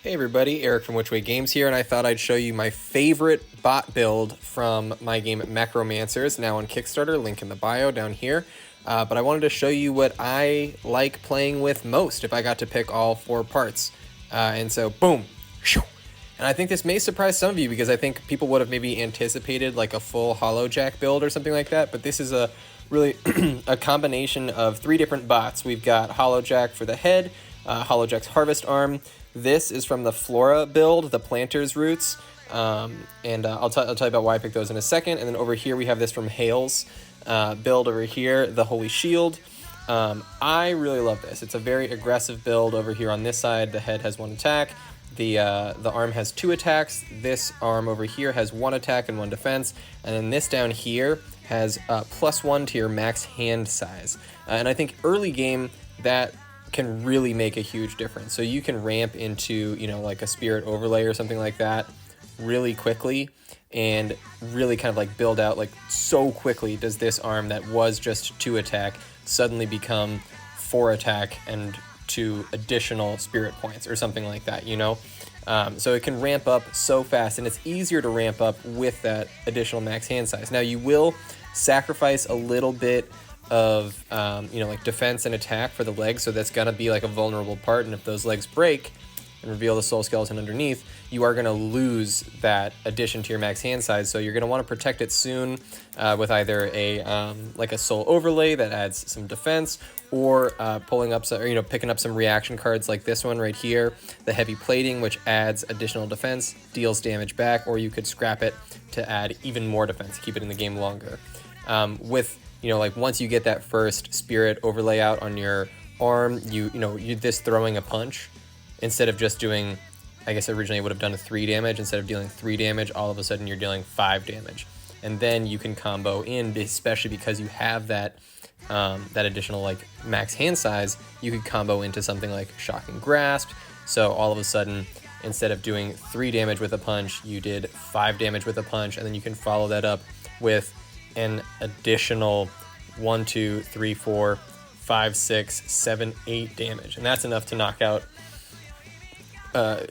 Hey everybody, Eric from Which Way Games here, and I thought I'd show you my favorite bot build from my game MECHROMANCERS, now on Kickstarter, link in the bio down here. But I wanted to show you what I like playing with most if I got to pick all 4 parts. And so, boom! And I think this may surprise some of you because I think people would have maybe anticipated like a full Hollow Jack build or something like that, but this is a really a combination of 3 different bots. We've got Hollow Jack for the head, Hollow Jack's Harvest Arm. This is from the Flora build, the Planter's Roots, and I'll tell you about why I picked those in a second. And then over here we have this from Hale's build over here, the Holy Shield. I really love this. It's a very aggressive build over here on this side. The head has 1 attack. The arm has 2 attacks. This arm over here has 1 attack and 1 defense. And then this down here has +1 to your max hand size. And I think early game that can really make a huge difference. So you can ramp into, you know, like a spirit overlay or something like that really quickly and really kind of like build out like so quickly does this arm that was just 2 attack suddenly become 4 attack and 2 additional spirit points or something like that, you know? So it can ramp up so fast, and it's easier to ramp up with that additional max hand size. Now you will sacrifice a little bit of you know, like defense and attack for the legs, so that's gonna be like a vulnerable part, and if those legs break and reveal the soul skeleton underneath, you are gonna lose that addition to your max hand size. So you're gonna want to protect it soon with either a like a soul overlay that adds some defense, or pulling up some, or, you know, picking up some reaction cards like this one right here, the heavy plating, which adds additional defense, deals damage back, or you could scrap it to add even more defense, keep it in the game longer. With, you know, like once you get that first spirit overlay out on your arm, you know, you're this throwing a punch instead of just doing, I guess originally it would have done a 3 damage. Instead of dealing 3 damage, all of a sudden you're dealing 5 damage. And then you can combo in, especially because you have that that additional like max hand size, you could combo into something like Shocking Grasp. So all of a sudden, instead of doing 3 damage with a punch, you did 5 damage with a punch, and then you can follow that up with an additional 1, 2, 3, 4, 5, 6, 7, 8 damage, and that's enough to knock out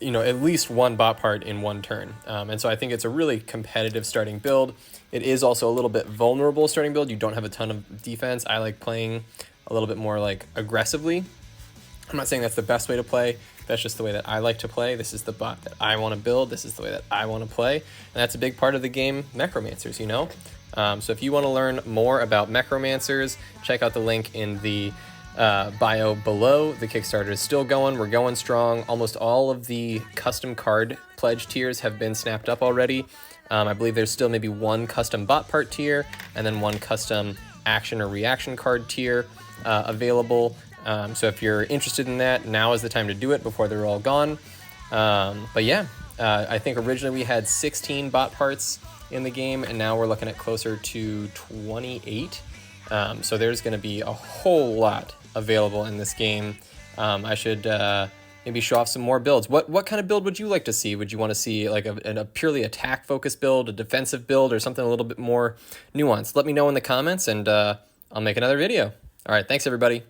you know, at least 1 bot part in 1 turn. And so I think it's a really competitive starting build. It is also a little bit vulnerable starting build. You don't have a ton of defense. I like playing a little bit more like aggressively. I'm not saying that's the best way to play. That's just the way that I like to play. This is the bot that I want to build. This is the way that I want to play. And that's a big part of the game MECHROMANCERS, you know? So if you want to learn more about MECHROMANCERS, check out the link in the bio below. The Kickstarter is still going. We're going strong. Almost all of the custom card pledge tiers have been snapped up already. I believe there's still maybe 1 custom bot part tier and then 1 custom action or reaction card tier available. So if you're interested in that, now is the time to do it before they're all gone. But yeah, I think originally we had 16 bot parts in the game, and now we're looking at closer to 28. So there's going to be a whole lot available in this game. I should maybe show off some more builds. What kind of build would you like to see? Would you want to see like a purely attack focused build, a defensive build, or something a little bit more nuanced? Let me know in the comments, and I'll make another video. All right, thanks everybody.